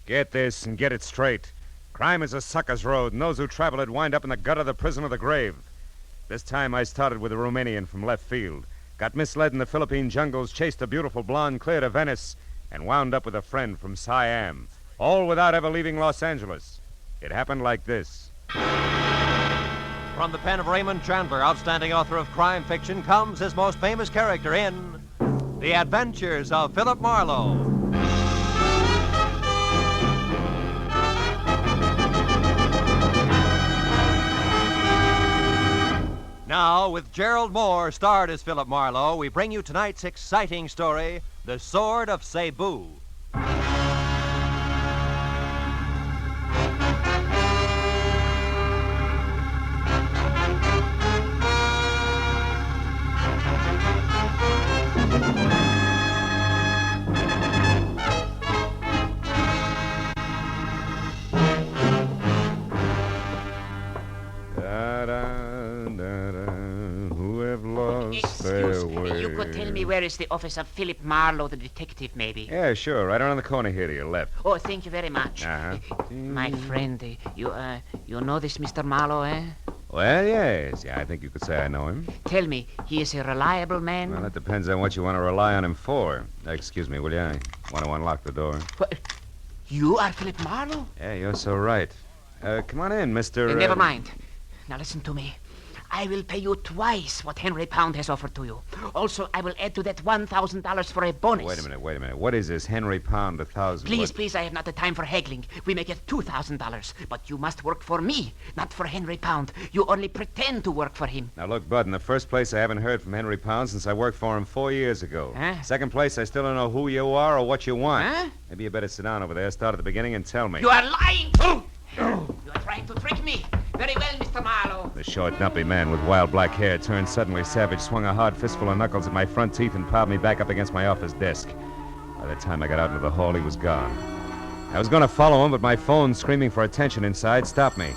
Get this and get it straight. Crime is a sucker's road, and those who travel it wind up in the gut of the prison or the grave. This time I started with a Romanian from left field, got misled in the Philippine jungles, chased a beautiful blonde clear to Venice, and wound up with a friend from Siam, all without ever leaving Los Angeles. It happened like this. From the pen of Raymond Chandler, outstanding author of crime fiction, comes his most famous character in The Adventures of Philip Marlowe. Now, with Gerald Moore starred as Philip Marlowe, we bring you tonight's exciting story, The Sword of Cebu. You could tell me where is the office of Philip Marlowe, the detective, maybe? Yeah, sure. Right around the corner here to your left. Oh, thank you very much. Uh-huh. My friend, you know this Mr. Marlowe, eh? Well, yes. Yeah, I think you could say I know him. Tell me, he is a reliable man? Well, it depends on what you want to rely on him for. Excuse me, will you? I want to unlock the door. What? You are Philip Marlowe? Yeah, you're so right. Come on in, Mr. Never mind. Now listen to me. I will pay you twice what Henry Pound has offered to you. Also, I will add to that $1,000 for a bonus. Wait a minute. What is this? Henry Pound, 1,000? Please, I have not the time for haggling. We may get $2,000, but you must work for me, not for Henry Pound. You only pretend to work for him. Now, look, Bud, in the first place, I haven't heard from Henry Pound since I worked for him 4 years ago. Huh? Second place, I still don't know who you are or what you want. Huh? Maybe you better sit down over there, start at the beginning, and tell me. You are lying! You are trying to trick me. Very well, Mr. Marlowe. The short, dumpy man with wild black hair turned suddenly savage, swung a hard fistful of knuckles at my front teeth, and piled me back up against my office desk. By the time I got out into the hall, he was gone. I was going to follow him, but my phone, screaming for attention inside, stopped me.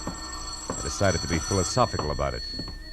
I decided to be philosophical about it.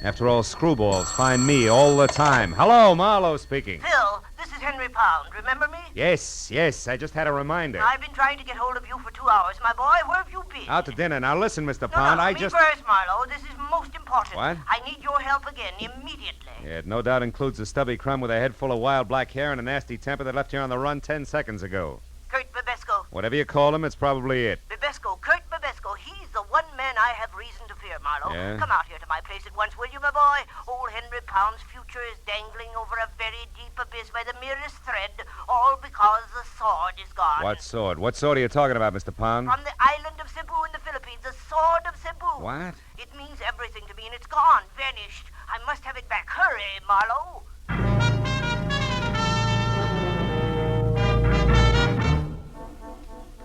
After all, screwballs find me all the time. Hello, Marlowe speaking. Phil, this is Henry Pound. Remember me? Yes. I just had a reminder. I've been trying to get hold of you for 2 hours, my boy. Where have you been? Out to dinner. Now listen, Mr. No, Pound, me first, Marlowe. This is most important. What? I need your help again, immediately. Yeah, it no doubt includes a stubby crumb with a head full of wild black hair and a nasty temper that left here on the run 10 seconds ago. Kurt Babesco. Whatever you call him, it's probably it. Babesco, Kurt Babesco. He's the one man I have reason to fear, Marlowe. Yeah? Come out here to my place at once, will you, my boy? Old Henry Pound's future is dangling over a very deep abyss by the merest thread, all because the sword is gone. What sword? What sword are you talking about, Mr. Pound? From the island of Cebu in the Philippines, the sword of Cebu. What? It means everything to me, and it's gone, vanished. I must have it back. Hurry, Marlowe.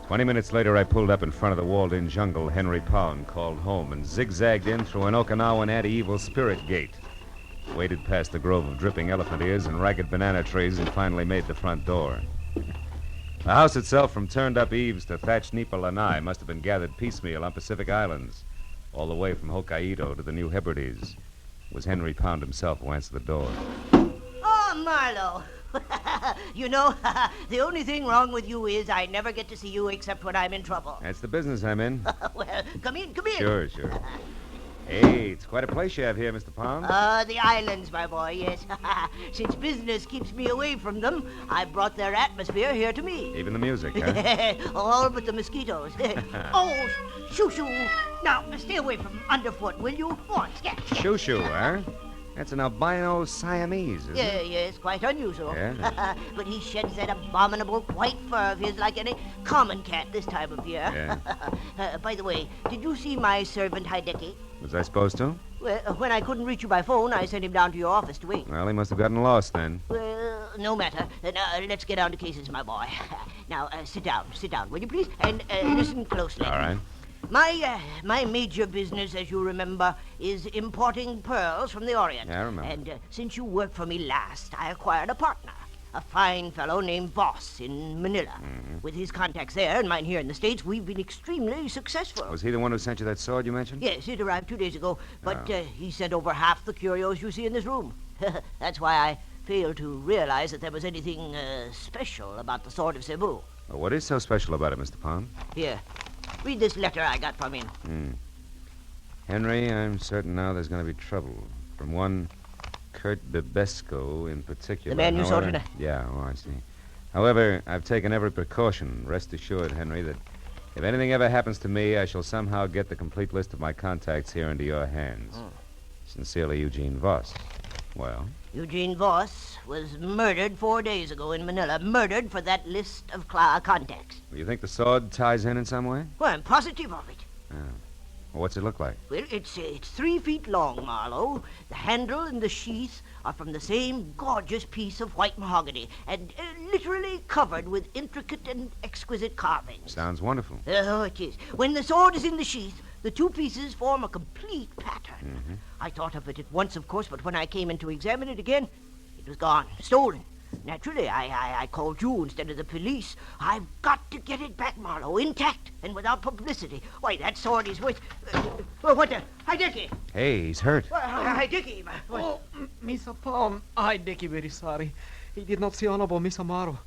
20 minutes later, I pulled up in front of the walled-in jungle Henry Pound called home and zigzagged in through an Okinawan anti-evil spirit gate. Waded past the grove of dripping elephant ears and ragged banana trees and finally made the front door. The house itself, from turned-up eaves to thatched nipa lanai, must have been gathered piecemeal on Pacific Islands, all the way from Hokkaido to the New Hebrides. It was Henry Pound himself who answered the door. Oh, Marlowe. You know, the only thing wrong with you is I never get to see you except when I'm in trouble. That's the business I'm in. Well, come in. Sure. Hey, it's quite a place you have here, Mr. Pound. The islands, my boy, yes. Since business keeps me away from them, I brought their atmosphere here to me. Even the music, huh? All but the mosquitoes. Oh, shoo-shoo. Now, stay away from underfoot, will you? Go on, scat. Shoo-shoo, huh? That's an albino Siamese, isn't it? Yes, quite unusual. Yeah. But he sheds that abominable white fur of his like any common cat this time of year. Yeah. By the way, did you see my servant Hideki? Was I supposed to? Well, when I couldn't reach you by phone, I sent him down to your office to wait. Well, he must have gotten lost then. Well, no matter. Now, let's get down to cases, my boy. Now, sit down, will you please? And listen closely. All right. My major business, as you remember, is importing pearls from the Orient. Yeah, I remember. And since you worked for me last, I acquired a partner, a fine fellow named Voss in Manila. Mm-hmm. With his contacts there and mine here in the States, we've been extremely successful. Was he the one who sent you that sword you mentioned? Yes, it arrived 2 days ago, but Oh. he sent over half the curios you see in this room. That's why I failed to realize that there was anything special about the sword of Cebu. Well, what is so special about it, Mr. Pound? Here, read this letter I got from him. Henry, I'm certain now there's going to be trouble. From one Kurt Bibesco in particular. The man you saw However- tonight? Yeah, oh, I see. However, I've taken every precaution. Rest assured, Henry, that if anything ever happens to me, I shall somehow get the complete list of my contacts here into your hands. Sincerely, Eugene Voss. Well? Eugene Voss was murdered 4 days ago in Manila. Murdered for that list of contacts. You think the sword ties in some way? Well, I'm positive of it. Well, what's it look like? Well, it's 3 feet long, Marlowe. The handle and the sheath are from the same gorgeous piece of white mahogany and literally covered with intricate and exquisite carvings. Sounds wonderful. Oh, it is. When the sword is in the sheath, the two pieces form a complete pattern. I thought of it at once, of course, but when I came in to examine it again, it was gone, stolen. Naturally, I called you instead of the police. I've got to get it back, Marlowe, intact and without publicity. Why, that sword is worth... what the... Hi, Dickie. Hey, he's hurt. Hi, Dickie. Oh, Mr. Pound, I Dickie very sorry. He did not see Honorable Mr. Morrow.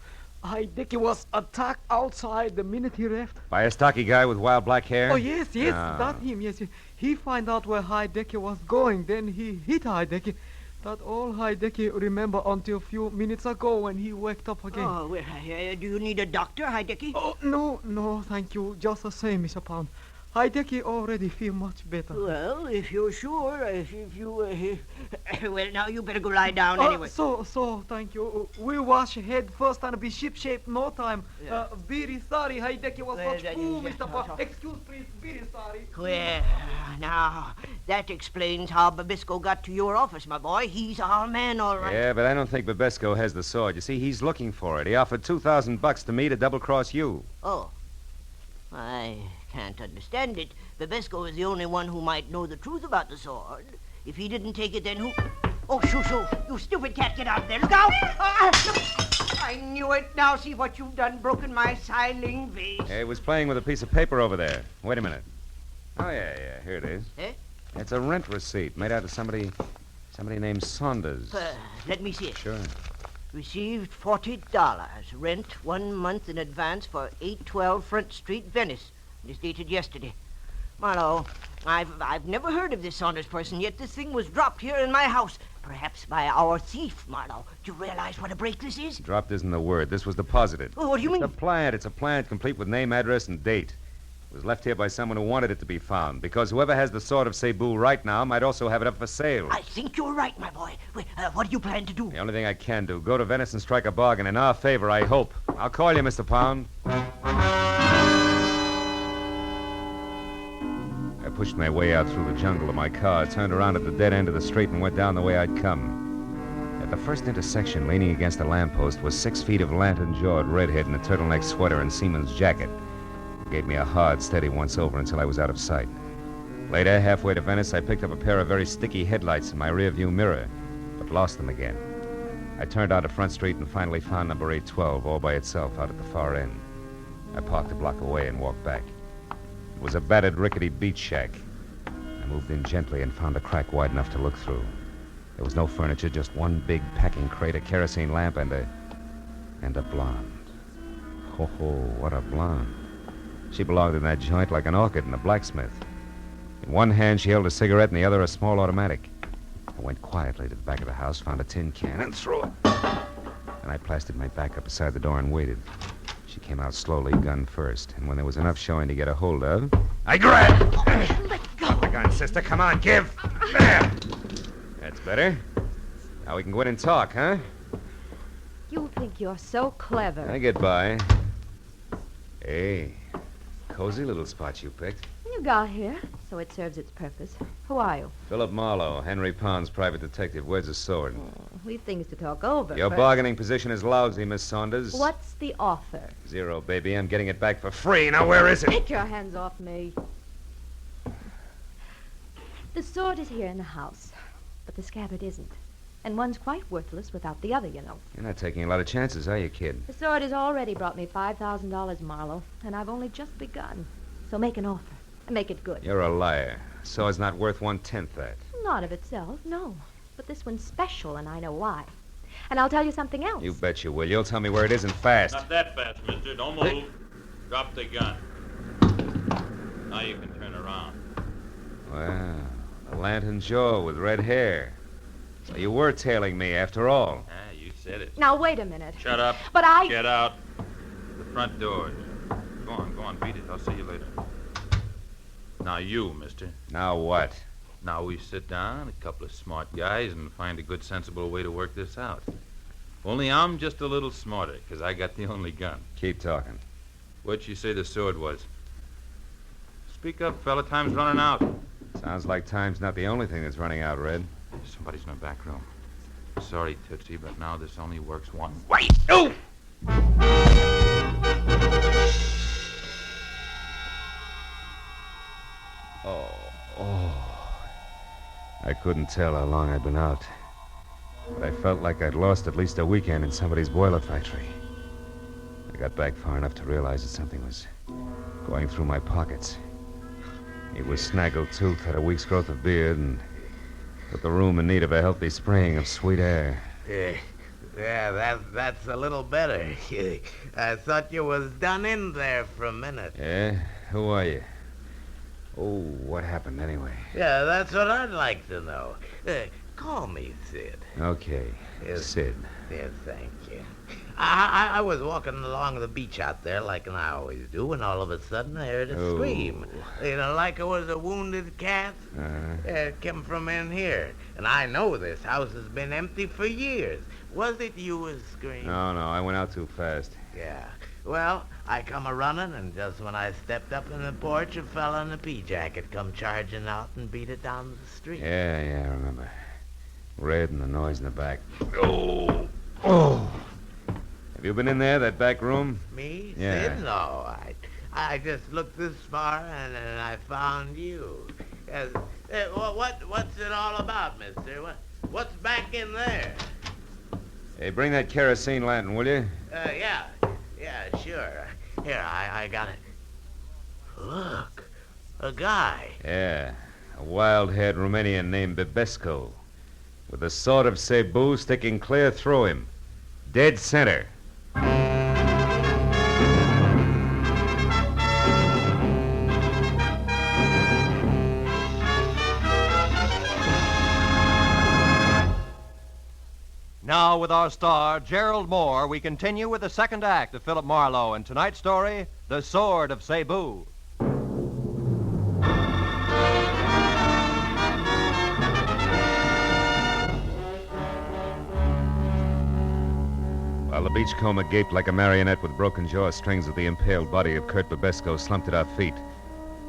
I Dickie was attacked outside the minute he left. By a stocky guy with wild black hair? Oh, yes, Ah. that him, yes. He find out where Hideki was going, then he hit Hideki. That all Hideki remember until a few minutes ago when he waked up again. Oh, well, do you need a doctor, Hi, Dickie? Oh, no, thank you. Just the same, Mr. Pound. Hideki already feel much better. Well, if you're sure, if you... well, now you better go lie down anyway. So, thank you. We wash head first and be ship-shape no time. Yeah. Very sorry, Hideki was Well, such fool, yeah, Mr. Pound. Excuse, please, very sorry. Well, now, that explains how Babisco got to your office, my boy. He's our man, all right. Yeah, but I don't think Babesco has the sword. You see, he's looking for it. He offered $2,000 to me to double-cross you. Oh. I can't understand it. Babisco is the only one who might know the truth about the sword. If he didn't take it, then who... Oh, shoo. You stupid cat, get out of there. Look out! I knew it. Now see what you've done. Broken my siling vase. He was playing with a piece of paper over there. Wait a minute. Oh, yeah, here it is. Eh? It's a rent receipt made out of somebody named Saunders. Let me see it. Sure. Received $40. Rent 1 month in advance for 812 Front Street, Venice. It is dated yesterday. Marlowe, I've never heard of this Saunders person, yet this thing was dropped here in my house. Perhaps by our thief, Marlowe. Do you realize what a break this is? Dropped isn't the word. This was deposited. Oh, what do you mean? It's a plant complete with name, address, and date. It was left here by someone who wanted it to be found, because whoever has the sword of Cebu right now might also have it up for sale. I think you're right, my boy. Wait, what do you plan to do? The only thing I can do, go to Venice and strike a bargain in our favor, I hope. I'll call you, Mr. Pound. I pushed my way out through the jungle to my car, turned around at the dead end of the street, and went down the way I'd come. At the first intersection, leaning against a lamppost, was 6 feet of lantern-jawed redhead in a turtleneck sweater and seaman's jacket. He gave me a hard, steady once-over until I was out of sight. Later, halfway to Venice, I picked up a pair of very sticky headlights in my rearview mirror, but lost them again. I turned onto Front Street and finally found number 812 all by itself out at the far end. I parked a block away and walked back. It was a battered, rickety beach shack. I moved in gently and found a crack wide enough to look through. There was no furniture, just one big packing crate, a kerosene lamp, and a blonde. Ho, what a blonde. She belonged in that joint like an orchid in a blacksmith. In one hand, she held a cigarette, in the other, a small automatic. I went quietly to the back of the house, found a tin can, and threw it. And I plastered my back up beside the door and waited. She came out slowly, gun first, and when there was enough showing to get a hold of, I grabbed. Let go. The gun, sister. Come on, give. There. That's better. Now we can go in and talk, huh? You think you're so clever. I get by. Hey, cozy little spot you picked. You got here, so it serves its purpose. Who are you? Philip Marlowe, Henry Pound's private detective. Where's his sword? We've things to talk over. Your first. bargaining position is lousy, Miss Saunders. What's the offer? 0, baby. I'm getting it back for free. Now, where is it? Take your hands off me. The sword is here in the house, but the scabbard isn't. And one's quite worthless without the other, you know. You're not taking a lot of chances, are you, kid? The sword has already brought me $5,000, Marlowe, and I've only just begun. So make an offer. And make it good. You're a liar. Sword's not worth 1/10 that. Not of itself, no. But this one's special, and I know why. And I'll tell you something else. You bet you will. You'll tell me where it is and fast. Not that fast, mister. Don't move. Drop the gun. Now you can turn around. Well, a lantern jaw with red hair. So you were tailing me after all. Ah, you said it. Now, wait a minute. Shut up. But I... Get out. The front doors. Go on, beat it. I'll see you later. Now you, mister. Now what? Now we sit down, a couple of smart guys, and find a good, sensible way to work this out. Only I'm just a little smarter, because I got the only gun. Keep talking. What'd you say the sword was? Speak up, fella. Time's running out. Sounds like time's not the only thing that's running out, Red. Somebody's in the back room. Sorry, Tootsie, but now this only works one. Wait! Oh! I couldn't tell how long I'd been out. But I felt like I'd lost at least a weekend in somebody's boiler factory. I got back far enough to realize that something was going through my pockets. He was snaggle-toothed, had a week's growth of beard, and put the room in need of a healthy spraying of sweet air. Yeah, that's a little better. I thought you was done in there for a minute. Yeah? Who are you? Oh, what happened anyway? Yeah, that's what I'd like to know. Call me Sid. Okay, Yes. Sid. Yes, thank you. I was walking along the beach out there like I always do, and all of a sudden I heard a scream. You know, like it was a wounded cat. It came from in here. And I know this house has been empty for years. Was it you was screaming? No, I went out too fast. Yeah. Well, I come a-running, and just when I stepped up in the porch, a fella in a pea-jacket come charging out and beat it down the street. Yeah, I remember. Red and the noise in the back. Oh! Have you been in there, that back room? Me? Yeah. Sid? No, I just looked this far, and then I found you. What's it all about, mister? What's back in there? Hey, bring that kerosene lantern, will you? Yeah, sure. Here, I got it. Look, a guy. Yeah, a wild-haired Romanian named Bibesco, with the sword of Cebu sticking clear through him. Dead center. Now, with our star, Gerald Moore, we continue with the second act of Philip Marlowe and tonight's story, The Sword of Cebu. While the beachcomber gaped like a marionette with broken jaw strings of the impaled body of Kurt Bibesco slumped at our feet,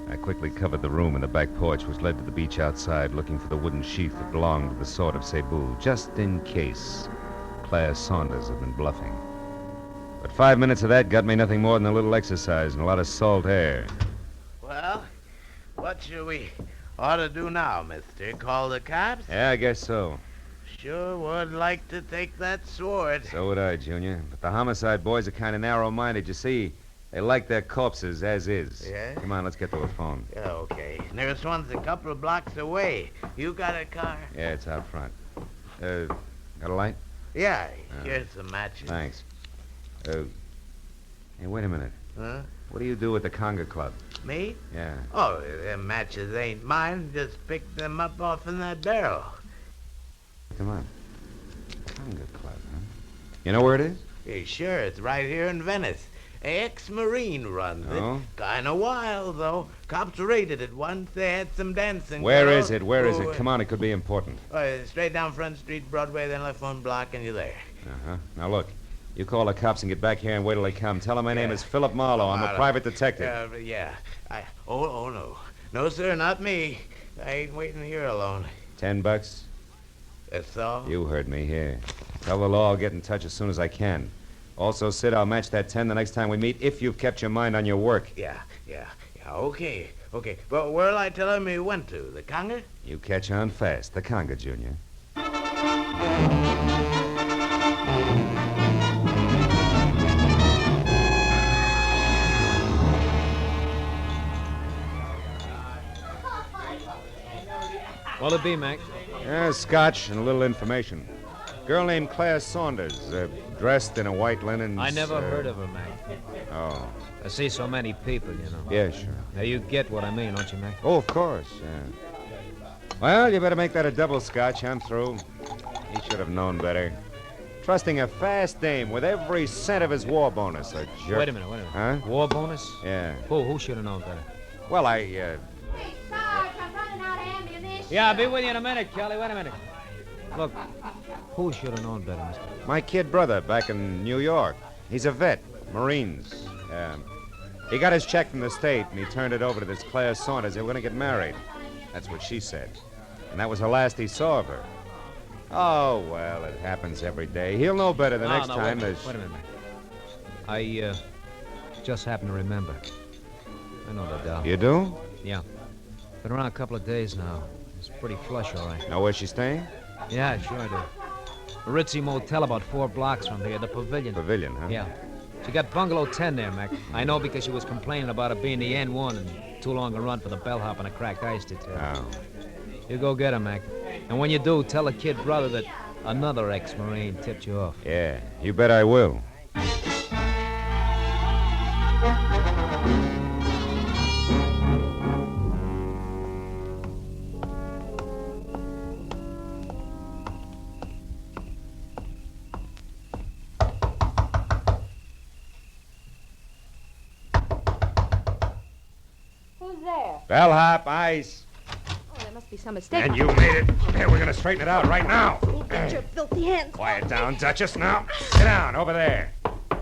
I quickly covered the room and the back porch, which led to the beach outside, looking for the wooden sheath that belonged to the sword of Cebu, just in case Claire Saunders had been bluffing. But 5 minutes of that got me nothing more than a little exercise and a lot of salt air. Well, what should we ought to do now, mister? Call the cops? Yeah, I guess so. Sure would like to take that sword. So would I, Junior. But the homicide boys are kind of narrow-minded. You see, they like their corpses as is. Yeah? Come on, let's get to a phone. Yeah, okay. Nearest one's a couple of blocks away. You got a car? Yeah, it's out front. Got a light? Yeah, here's some matches. Thanks. Hey, wait a minute. Huh? What do you do at the Conga Club? Me? Yeah. Oh, them matches ain't mine. Just picked them up off in that barrel. Come on. Conga Club, huh? You know where it is? Hey, sure, it's right here in Venice. Ex-Marine runs Oh? it. Kinda wild, though. Cops raided it once. They had some dancing. Where girls. is it? Where is Oh, it? Come on, it could be important. Straight down Front Street, Broadway, then left one block, and you're there. Uh-huh. Now, look. You call the cops and get back here and wait till they come. Tell them my name Yeah. is Philip Marlowe. I'm a Marlowe. private detective. Yeah. Oh, no. No, sir, not me. I ain't waiting here alone. $10? That's all? You heard me here. Tell the law I'll get in touch as soon as I can. Also, Sid, I'll match that 10 the next time we meet if you've kept your mind on your work. Yeah, okay. But where'll I tell him he went to? The Conga? You catch on fast. The Conga, Junior. What'll it be, Mac? Scotch and a little information. Girl named Claire Saunders, dressed in a white linen. I never heard of her, Mac. Oh. I see so many people, you know. Yeah, sure. Now, you get what I mean, don't you, Mac? Oh, of course, yeah. Well, you better make that a double scotch. I'm through. He should have known better. Trusting a fast dame with every cent of his war bonus, a jerk. Wait a minute. Huh? War bonus? Yeah. Who should have known better? Well, Hey, Sarge, I'm running out of ammunition. Yeah, I'll be with you in a minute, Kelly. Wait a minute. Look, who should have known better, mister? My kid brother back in New York. He's a vet, Marines. He got his check from the state, and he turned it over to this Claire Saunders. They were going to get married. That's what she said. And that was the last he saw of her. Oh, well, it happens every day. He'll know better the next time. Wait a minute, Mac. I just happen to remember. I know that doll. You do? Yeah. Been around a couple of days now. It's pretty flush, all right. Know where she's staying? Yeah, sure I do. A ritzy motel about 4 blocks from here, the Pavilion. Pavilion, huh? Yeah. She got bungalow 10 there, Mac. I know because she was complaining about it being the N1 and too long a run for the bellhop and a cracked ice detail. Oh. You go get her, Mac. And when you do, tell the kid brother that another ex-Marine tipped you off. Yeah, you bet I will. Who's there? Bellhop, ice. Oh, there must be some mistake. And you made it. Here, we're going to straighten it out right now. Get your filthy hands. Quiet down, Duchess. Now, sit down, over there.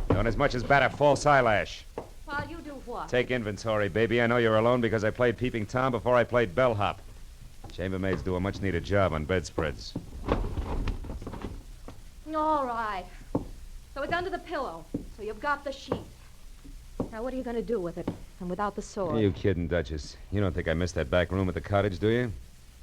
Don't as much as bat a false eyelash. While you do what? Take inventory, baby. I know you're alone because I played Peeping Tom before I played bellhop. Chambermaids do a much-needed job on bedspreads. All right. So it's under the pillow. So you've got the sheet. Now, what are you going to do with it? And without the sword? Are you kidding, Duchess? You don't think I missed that back room at the cottage, do you?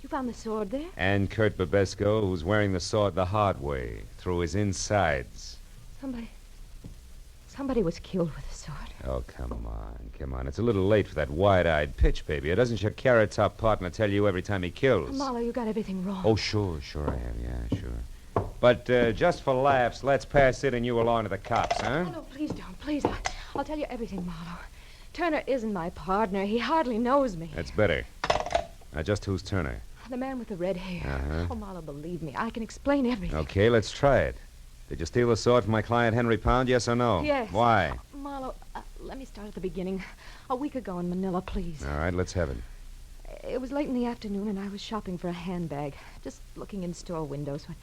You found the sword there? And Kurt Babesco, who's wearing the sword the hard way, through his insides. Somebody was killed with a sword. Oh, come on. It's a little late for that wide-eyed pitch, baby. Doesn't your carrot-top partner tell you every time he kills? Marlowe, you got everything wrong. Oh, sure I have, yeah, sure. But just for laughs, let's pass it and you along to the cops, huh? Oh, no, please don't. Please. I'll tell you everything, Marlowe. Turner isn't my partner. He hardly knows me. That's better. Now, just who's Turner? The man with the red hair. Uh-huh. Oh, Marlowe, believe me. I can explain everything. Okay, let's try it. Did you steal the sword from my client, Henry Pound, yes or no? Yes. Why? Marlowe, let me start at the beginning. A week ago in Manila, please. All right, let's have it. It was late in the afternoon, and I was shopping for a handbag, just looking in store windows when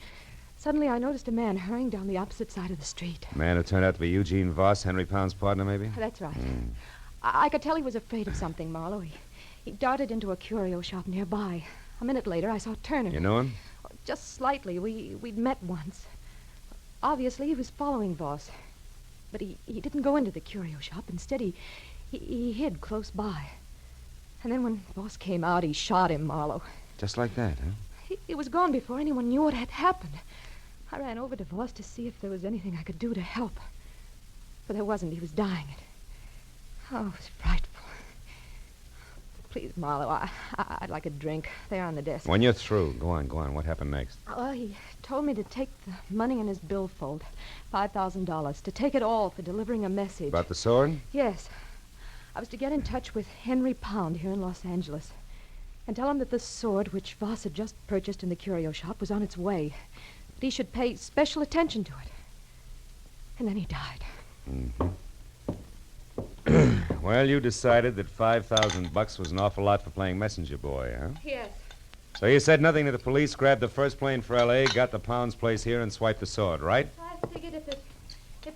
suddenly I noticed a man hurrying down the opposite side of the street. A man who turned out to be Eugene Voss, Henry Pound's partner, maybe? That's right. I could tell he was afraid of something, Marlowe. He darted into a curio shop nearby. A minute later, I saw Turner. You know him? Just slightly. We'd met once. Obviously, he was following Voss. But he didn't go into the curio shop. Instead, he hid close by. And then when Voss came out, he shot him, Marlowe. Just like that, huh? He was gone before anyone knew what had happened. I ran over to Voss to see if there was anything I could do to help. But there wasn't. He was dying. Oh, it was frightful. Please, Marlowe, I'd like a drink. They're on the desk. When you're through, go on. What happened next? Well, he told me to take the money in his billfold, $5,000, to take it all for delivering a message. About the sword? Yes. I was to get in touch with Henry Pound here in Los Angeles and tell him that the sword which Voss had just purchased in the curio shop was on its way, that he should pay special attention to it. And then he died. Mm-hmm. Well, you decided that $5,000 was an awful lot for playing messenger boy, huh? Yes. So you said nothing to the police, grabbed the first plane for L.A., got the Pound's place here, and swiped the sword, right? I figured if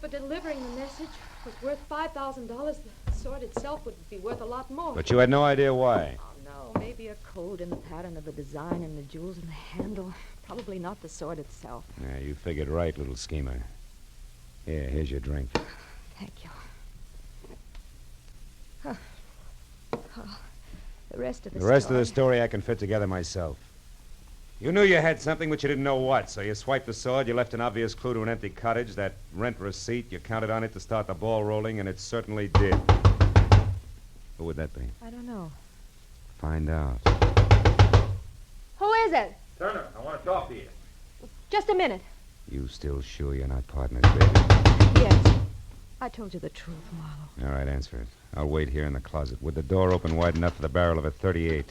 for delivering the message was worth $5,000, the sword itself would be worth a lot more. But you had no idea why. Oh, no. Maybe a code in the pattern of the design and the jewels in the handle. Probably not the sword itself. Yeah, you figured right, little schemer. Here, here's your drink. Thank you. The rest of the story I can fit together myself. You knew you had something, but you didn't know what, so you swiped the sword, you left an obvious clue to an empty cottage, that rent receipt, you counted on it to start the ball rolling, and it certainly did. Who would that be? I don't know. Find out. Who is it? Turner, I want to talk to you. Just a minute. You still sure you're not partners, baby? Yes. I told you the truth, Marlowe. All right, answer it. I'll wait here in the closet with the door open wide enough for the barrel of a .38,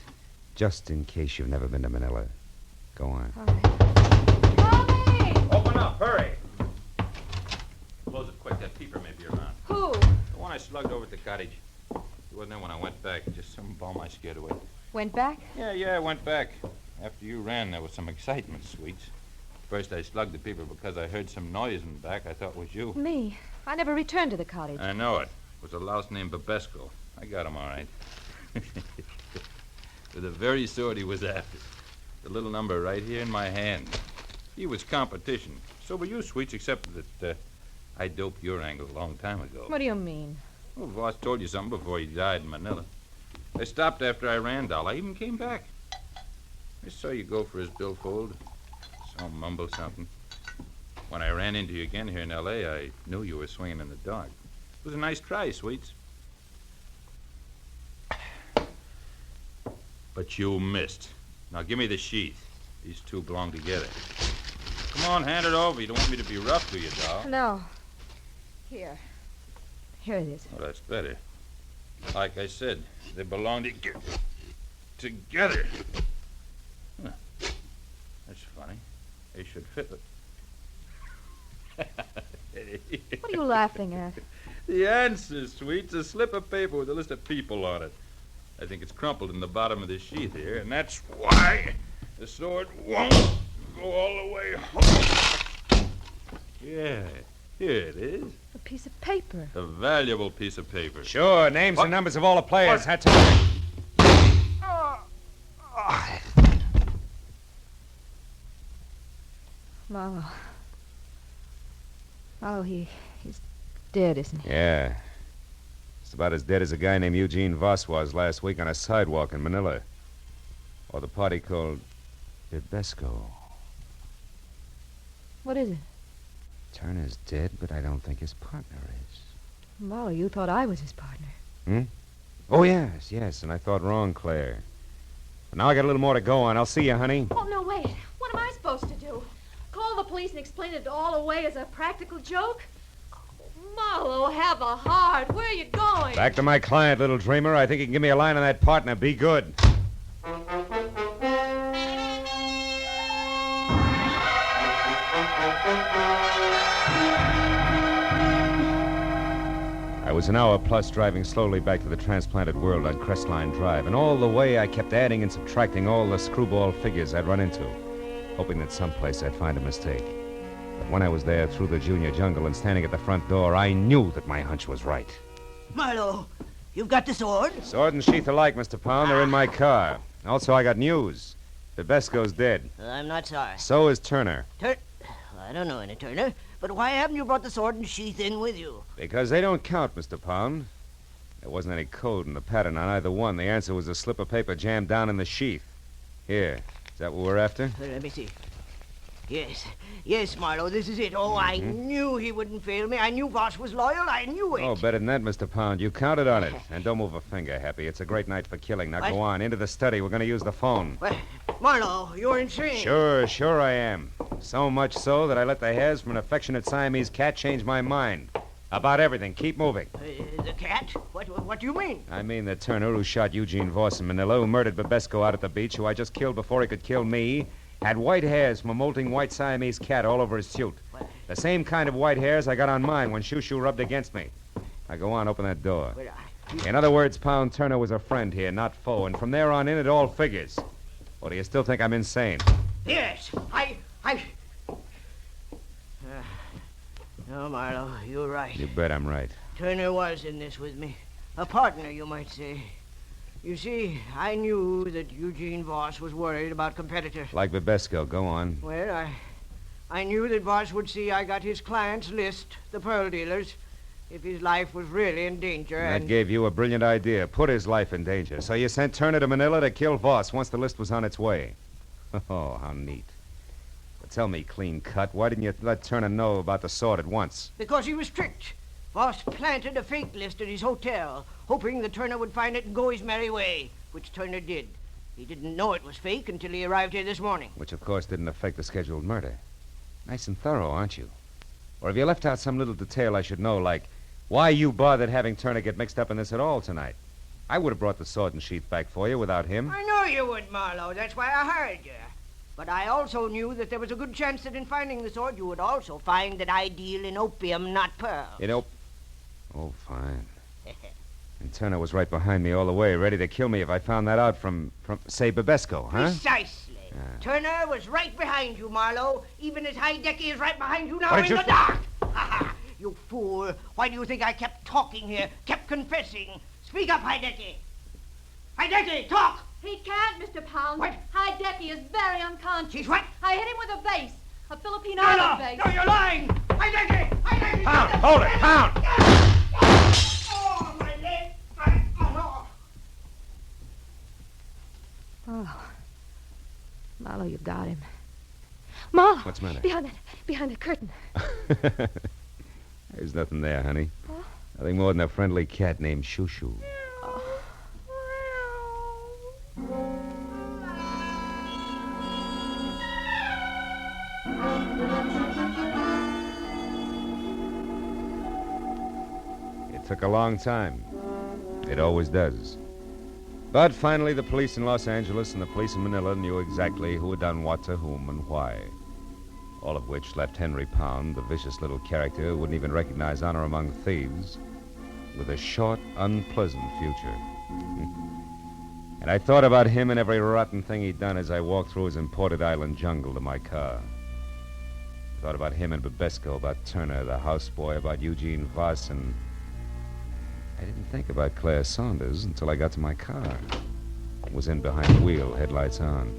just in case you've never been to Manila. Go on. All right. Tommy! Open up, hurry. Close it quick. That peeper may be around. Who? The one I slugged over at the cottage. He wasn't there when I went back. Just some bum I scared away. Went back? Yeah, I went back. After you ran, there was some excitement, Sweets. First, I slugged the peeper because I heard some noise in the back. I thought it was you. Me. I never returned to the cottage. I know it. It was a louse named Babesco. I got him all right. With the very sort he was after. The little number right here in my hand. He was competition. So were you, Sweets, except that I doped your angle a long time ago. What do you mean? Well, Voss told you something before he died in Manila. I stopped after I ran, doll. I even came back. I saw you go for his billfold. Saw him mumble something. When I ran into you again here in L.A., I knew you were swinging in the dark. It was a nice try, Sweets. But you missed. Now give me the sheath. These two belong together. Come on, hand it over. You don't want me to be rough to you, doll. No. Here. Here it is. Well, that's better. Like I said, they belong together. Huh. That's funny. They should fit. What are you laughing at? The answer, Sweets, a slip of paper with a list of people on it. I think it's crumpled in the bottom of the sheath here, and that's why the sword won't go all the way home. Yeah, here it is. A piece of paper. A valuable piece of paper. Sure, names and numbers of all the players. What? That's it. Marlowe. Marlowe, he's dead, isn't he? Yeah. It's about as dead as a guy named Eugene Voss was last week on a sidewalk in Manila. Or the party called Babesco. What is it? Turner's dead, but I don't think his partner is. Marlowe, you thought I was his partner. Hmm? Oh, yes, and I thought wrong, Claire. But now I got a little more to go on. I'll see you, honey. Oh, no, wait. What am I supposed to do? Call the police and explain it all away as a practical joke? Oh, Marlowe, have a heart. Where are you going? Back to my client, little dreamer. I think you can give me a line on that partner. Be good. I was an hour plus driving slowly back to the transplanted world on Crestline Drive, and all the way I kept adding and subtracting all the screwball figures I'd run into, hoping that someplace I'd find a mistake. But when I was there through the junior jungle and standing at the front door, I knew that my hunch was right. Marlowe, you've got the sword? Sword and sheath alike, Mr. Pound. They're in my car. Also, I got news. Babesco's dead. I'm not sorry. So is Turner. I don't know any Turner, but why haven't you brought the sword and sheath in with you? Because they don't count, Mr. Pound. There wasn't any code in the pattern on either one. The answer was a slip of paper jammed down in the sheath. Here. Is that what we're after? Let me see. Yes, Marlowe, this is it. Oh, I knew he wouldn't fail me. I knew Voss was loyal. I knew it. Oh, better than that, Mr. Pound. You counted on it. And don't move a finger, Happy. It's a great night for killing. Now What? go on. Into the study. We're going to use the phone. Well, Marlowe, you're insane. Sure I am. So much so that I let the hairs from an affectionate Siamese cat change my mind. About everything. Keep moving. The cat? What do you mean? I mean the Turner who shot Eugene Voss in Manila, who murdered Babesco out at the beach, who I just killed before he could kill me, had white hairs from a molting white Siamese cat all over his suit. What? The same kind of white hairs I got on mine when Shoo rubbed against me. Now go on, open that door. Well, In other words, Pound, Turner was a friend here, not foe, and from there on in, it all figures. Or do you still think I'm insane? Yes, No, Marlowe, you're right. You bet I'm right. Turner was in this with me. A partner, you might say. You see, I knew that Eugene Voss was worried about competitors. Like Babesco, go on. Well, I knew that Voss would see I got his client's list, the pearl dealers, if his life was really in danger. That gave you a brilliant idea. Put his life in danger. So you sent Turner to Manila to kill Voss once the list was on its way. Oh, how neat. But tell me, clean cut, why didn't you let Turner know about the sword at once? Because he was tricked. Voss planted a fake list at his hotel, hoping that Turner would find it and go his merry way, which Turner did. He didn't know it was fake until he arrived here this morning. Which, of course, didn't affect the scheduled murder. Nice and thorough, aren't you? Or have you left out some little detail I should know, like why you bothered having Turner get mixed up in this at all tonight? I would have brought the sword and sheath back for you without him. I know you would, Marlowe. That's why I hired you. But I also knew that there was a good chance that in finding the sword, you would also find that I deal in opium, not pearls. Oh, fine. And Turner was right behind me all the way, ready to kill me if I found that out from say, Babesco, huh? Precisely. Turner was right behind you, Marlowe, even as Heidecky is right behind you now What did in you the dark. You fool. Why do you think I kept talking here, kept confessing? Speak up, Heidecky. Heidecky, talk! He can't, Mr. Pound. What? Heidecky is very unconscious. He's what? I hit him with a vase, a Philippine No, island vase. no, you're lying! Heidecky! Heidecky! Pound, hold it, Pound! Oh, my leg! Oh, no. Oh. Marlowe, you've got him. Marlowe! What's the matter? Behind the curtain. There's nothing there, honey. Huh? Nothing more than a friendly cat named Shoo Shoo. It took a long time. It always does. But finally, the police in Los Angeles and the police in Manila knew exactly who had done what to whom and why. All of which left Henry Pound, the vicious little character who wouldn't even recognize honor among thieves, with a short, unpleasant future. And I thought about him and every rotten thing he'd done as I walked through his imported island jungle to my car. I thought about him and Babesco, about Turner, the houseboy, about Eugene Voss, and I didn't think about Claire Saunders until I got to my car. Was in behind the wheel, headlights on.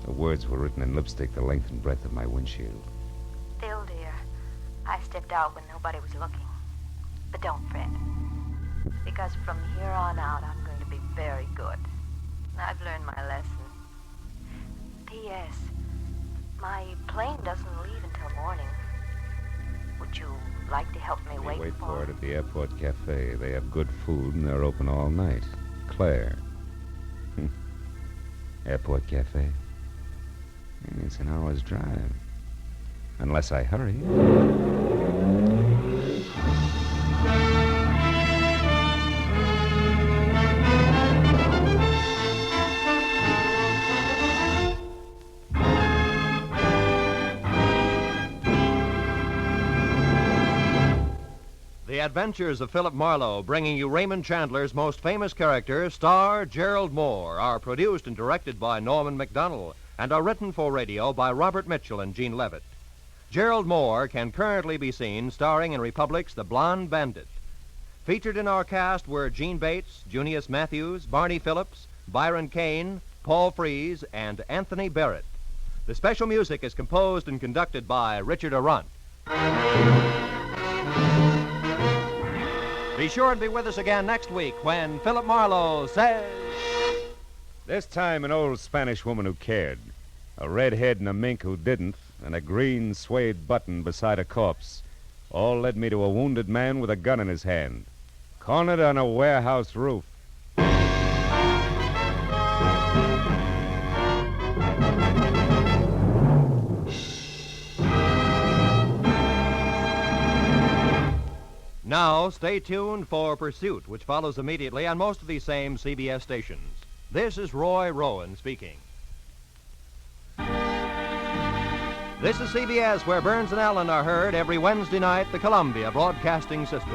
The words were written in lipstick the length and breadth of my windshield. Phil, dear, I stepped out when nobody was looking. But don't fret. Because from here on out, I'm going to be very good. I've learned my lesson. P.S. My plane doesn't leave until morning. Would you like to help me wait for it at the airport cafe. They have good food and they're open all night. Claire. Airport cafe. It's an hour's drive. Unless I hurry. The Adventures of Philip Marlowe, bringing you Raymond Chandler's most famous character, star Gerald Moore, are produced and directed by Norman MacDonald and are written for radio by Robert Mitchell and Gene Levitt. Gerald Moore can currently be seen starring in Republic's The Blonde Bandit. Featured in our cast were Gene Bates, Junius Matthews, Barney Phillips, Byron Kane, Paul Frees, and Anthony Barrett. The special music is composed and conducted by Richard Arant. Be sure and be with us again next week when Philip Marlowe says... This time, an old Spanish woman who cared, a redhead and a mink who didn't, and a green suede button beside a corpse, all led me to a wounded man with a gun in his hand, cornered on a warehouse roof. Now, stay tuned for Pursuit, which follows immediately on most of these same CBS stations. This is Roy Rowan speaking. This is CBS, where Burns and Allen are heard every Wednesday night, the Columbia Broadcasting System.